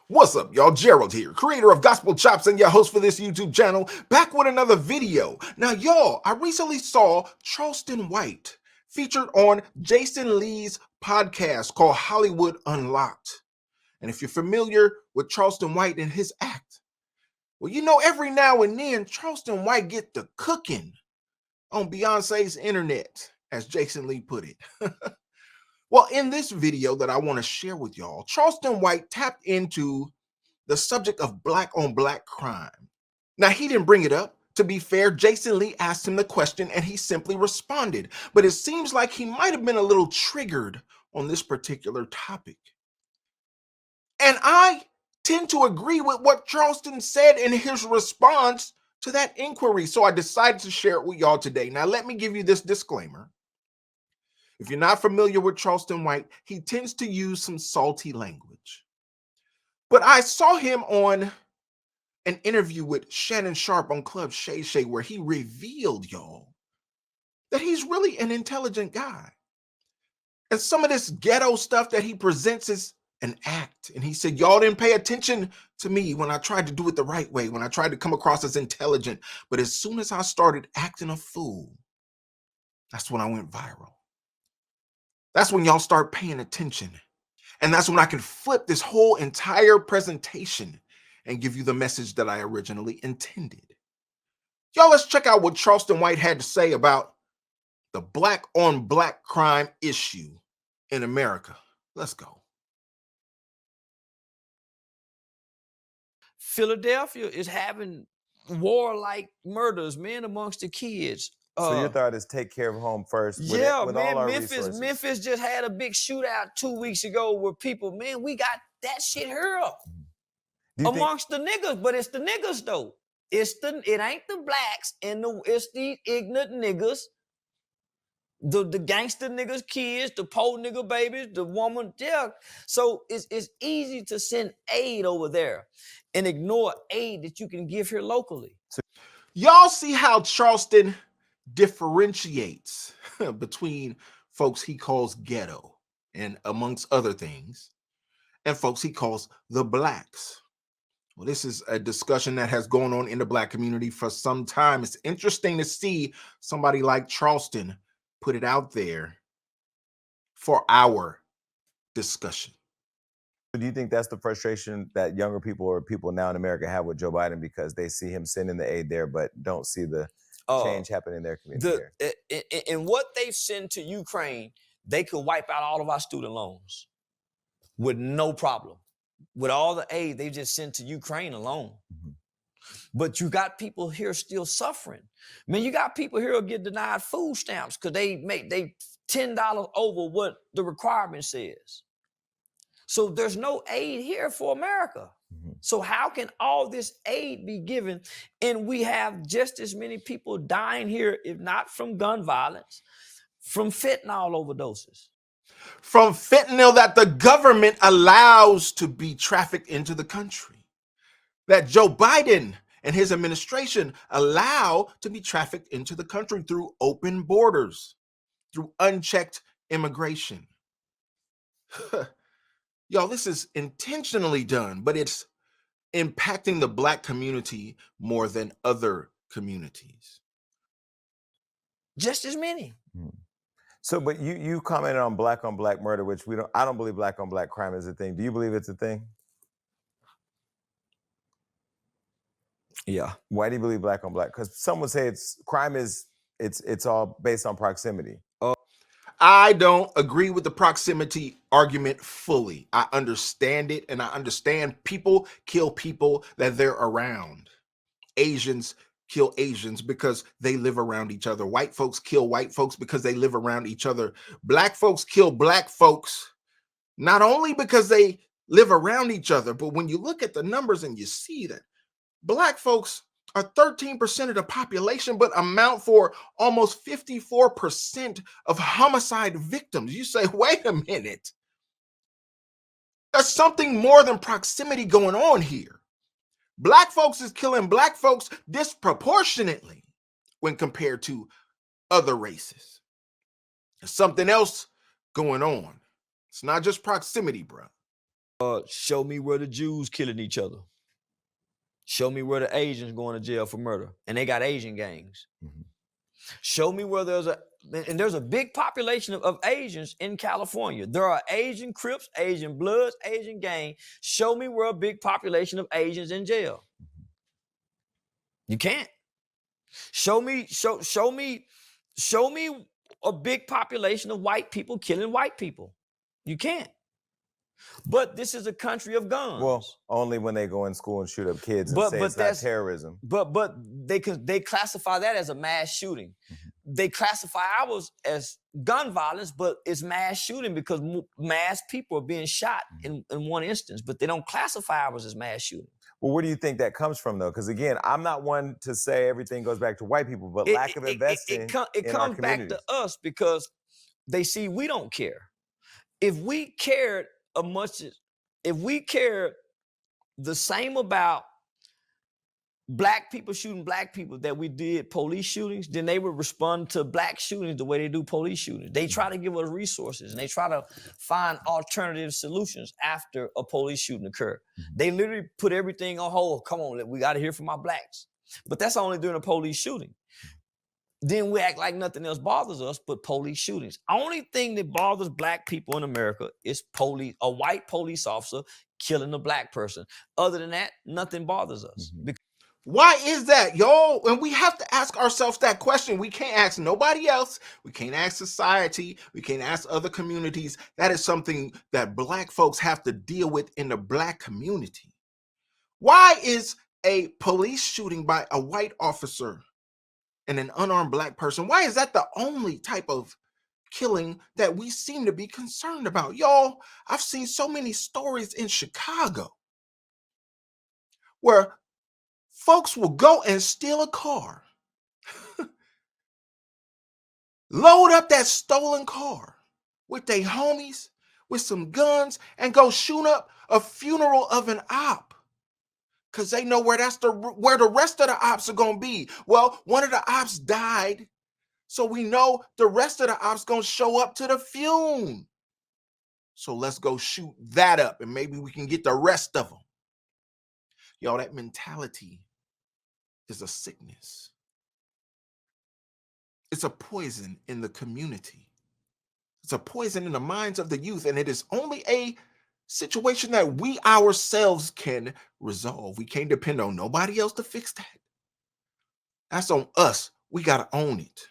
What's up, y'all? Gerald here, creator of Gospel Chops and your host for this YouTube channel, back with another video. Now, y'all, I recently saw Charleston White featured on Jason Lee's podcast called Hollywood Unlocked. And if you're familiar with Charleston White and his act, well, you know, every now and then, Charleston White get the cooking on Beyonce's internet, as Jason Lee put it. Well, in this video that I want to share with y'all, Charleston White tapped into the subject of black on black crime. Now, he didn't bring it up. To be fair, Jason Lee asked him the question and he simply responded. But it seems like he might have been a little triggered on this particular topic. And I tend to agree with what Charleston said in his response to that inquiry. So I decided to share it with y'all today. Now, let me give you this disclaimer. If you're not familiar with Charleston White, he tends to use some salty language. But I saw him on an interview with Shannon Sharp on Club Shay Shay where he revealed, y'all, that he's really an intelligent guy. And some of this ghetto stuff that he presents is an act. And he said, y'all didn't pay attention to me when I tried to do it the right way, when I tried to come across as intelligent. But as soon as I started acting a fool, that's when I went viral. That's when y'all start paying attention. And that's when I can flip this whole entire presentation and give you the message that I originally intended. Y'all, let's check out what Charleston White had to say about the black on black crime issue in America. Let's go. Philadelphia is having warlike murders, men amongst the kids. So your thought is take care of home first. Yeah, with man, all our Memphis resources. just had a big shootout 2 weeks ago where people, man, we got that shit here amongst the niggas, but it's the niggas though. It ain't the blacks and it's the ignorant niggas, the gangster niggas, kids, the poor nigga babies, the woman, yeah. So it's easy to send aid over there and ignore aid that you can give here locally. Y'all see how Charleston differentiates between folks he calls ghetto and amongst other things, and folks he calls the blacks. Well, this is a discussion that has gone on in the black community for some time. It's interesting to see somebody like Charleston put it out there for our discussion. Do you think that's the frustration that younger people or people now in America have with Joe Biden because they see him sending the aid there, but don't see the change happening in their community here? And what they've sent to Ukraine, they could wipe out all of our student loans with no problem. With all the aid they just sent to Ukraine alone. Mm-hmm. But you got people here still suffering. I mean, you got people here who get denied food stamps because they $10 over what the requirement says. So there's no aid here for America. Mm-hmm. So how can all this aid be given and we have just as many people dying here, if not from gun violence, from fentanyl overdoses? From fentanyl that the government allows to be trafficked into the country, that Joe Biden and his administration allow to be trafficked into the country through open borders, through unchecked immigration. Y'all, this is intentionally done, but it's impacting the black community more than other communities. Just as many. Mm-hmm. So, but you commented on black murder, which I don't believe black on black crime is a thing. Do you believe it's a thing? Yeah. Why do you believe black on black? Because some would say it's all based on proximity. I don't agree with the proximity argument fully. I understand it, and I understand people kill people that they're around. Asians kill Asians because they live around each other. White folks kill white folks because they live around each other. Black folks kill black folks not only because they live around each other, but when you look at the numbers and you see that black folks are 13% of the population, but amount for almost 54% of homicide victims. You say, wait a minute. There's something more than proximity going on here. Black folks is killing black folks disproportionately when compared to other races. There's something else going on. It's not just proximity, bro. Show me where the Jews killing each other. Show me where the Asians going to jail for murder, and they got Asian gangs. Mhm. Show me where there's a big population of Asians in California. There are Asian Crips, Asian Bloods, Asian gang. Show me where a big population of Asians in jail. You can't. Show me a big population of white people killing white people. You can't. But this is a country of guns. Well, only when they go in school and shoot up kids and say it's not terrorism. But they classify that as a mass shooting. Mm-hmm. They classify ours as gun violence, but it's mass shooting because mass people are being shot in one instance, but they don't classify ours as mass shooting. Well, where do you think that comes from, though? Because again, I'm not one to say everything goes back to white people, but lack of investing it comes back to us because they see we don't care. If we cared if we cared the same about black people shooting black people that we did police shootings, then they would respond to black shootings the way they do police shootings. They try to give us resources and they try to find alternative solutions after a police shooting occurred. They literally put everything on hold. Come on, we got to hear from our blacks. But that's only during a police shooting. Then we act like nothing else bothers us but police shootings. Only thing that bothers black people in America is a white police officer killing a black person. Other than that, nothing bothers us. Why is that, y'all? And we have to ask ourselves that question. We can't ask nobody else. We can't ask society. We can't ask other communities. That is something that black folks have to deal with in the black community. Why is a police shooting by a white officer and an unarmed black person, why is that the only type of killing that we seem to be concerned about? Y'all, I've seen so many stories in Chicago where folks will go and steal a car, load up that stolen car with their homies, with some guns, and go shoot up a funeral of an op. Because they know where the rest of the ops are going to be. Well, one of the ops died, so we know the rest of the ops going to show up to the funeral. So let's go shoot that up, and maybe we can get the rest of them. Y'all, that mentality is a sickness. It's a poison in the community. It's a poison in the minds of the youth, and it is only a situation that we ourselves can resolve. We can't depend on nobody else to fix that. That's on us. We got to own it.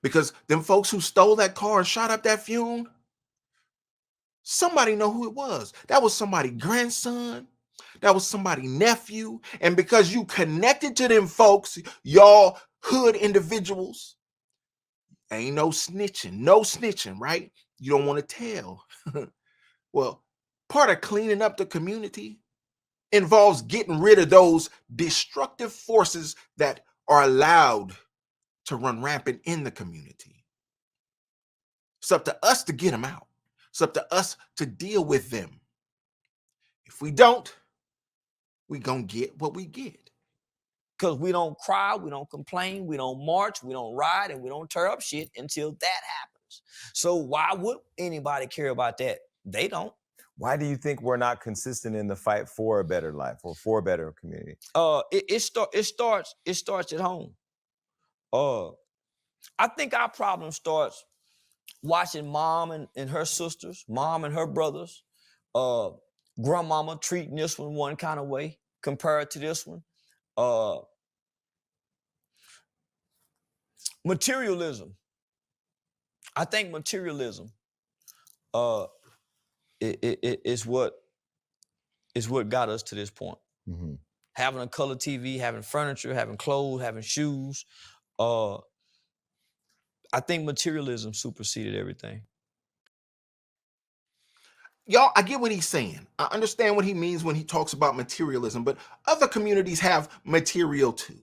Because them folks who stole that car and shot up that funeral, somebody know who it was. That was somebody's grandson. That was somebody's nephew. And because you connected to them folks, y'all hood individuals, ain't no snitching, right? You don't want to tell. Well, part of cleaning up the community involves getting rid of those destructive forces that are allowed to run rampant in the community. It's up to us to get them out. It's up to us to deal with them. If we don't, we gonna get what we get. Because we don't cry, we don't complain, we don't march, we don't ride, and we don't tear up shit until that happens. So why would anybody care about that? They don't. Why do you think we're not consistent in the fight for a better life or for a better community? It starts at home. I think our problem starts watching mom and her sisters, mom and her brothers, grandmama treating this one kind of way compared to this one. Materialism. I think materialism is what got us to this point. Mm-hmm. Having a color TV, having furniture, having clothes, having shoes. I think materialism superseded everything. Y'all, I get what he's saying. I understand what he means when he talks about materialism, but other communities have material too.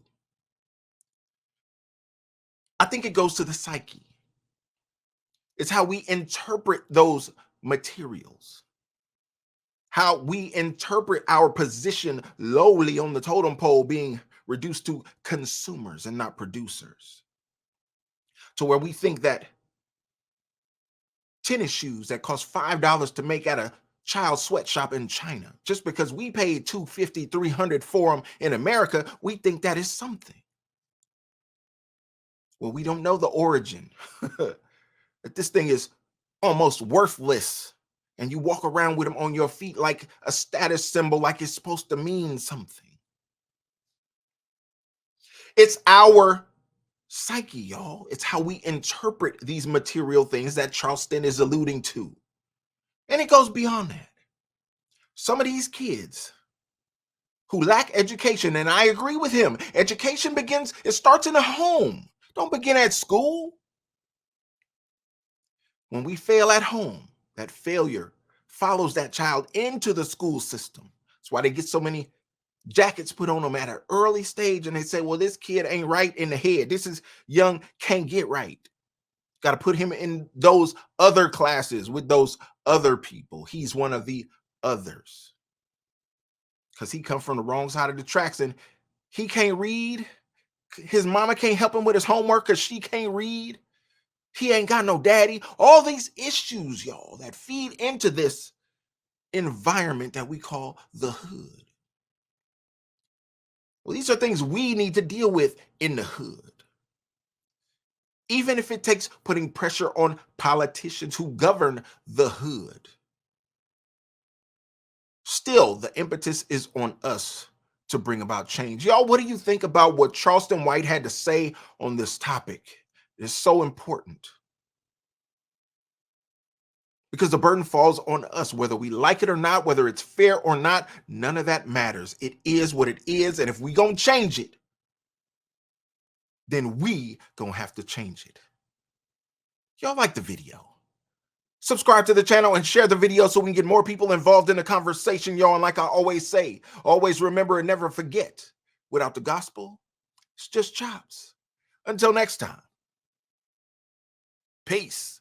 I think it goes to the psyche. It's how we interpret those materials, how we interpret our position lowly on the totem pole, being reduced to consumers and not producers, to where we think that tennis shoes that cost $5 to make at a child sweatshop in China. Just because we paid $250, $300 for them in America, we think that is something. Well, we don't know the origin. That this thing is almost worthless. And you walk around with them on your feet like a status symbol, like it's supposed to mean something. It's our psyche, y'all. It's how we interpret these material things that Charleston is alluding to. And it goes beyond that. Some of these kids who lack education, and I agree with him, education it starts in the home. Don't begin at school. When we fail at home, that failure follows that child into the school system. That's why they get so many jackets put on them at an early stage, and they say, well, this kid ain't right in the head. This is young, can't get right. Got to put him in those other classes with those other people. He's one of the others because he come from the wrong side of the tracks, and he can't read. His mama can't help him with his homework because she can't read. He ain't got no daddy. All these issues, y'all, that feed into this environment that we call the hood. Well, these are things we need to deal with in the hood. Even if it takes putting pressure on politicians who govern the hood. Still, the impetus is on us to bring about change. Y'all, what do you think about what Charleston White had to say on this topic? It's so important. Because the burden falls on us, whether we like it or not, whether it's fair or not, none of that matters. It is what it is, and if we gonna change it, then we gonna have to change it. Y'all like the video? Subscribe to the channel and share the video so we can get more people involved in the conversation, y'all. And like I always say, always remember and never forget, without the gospel, it's just chops. Until next time, peace.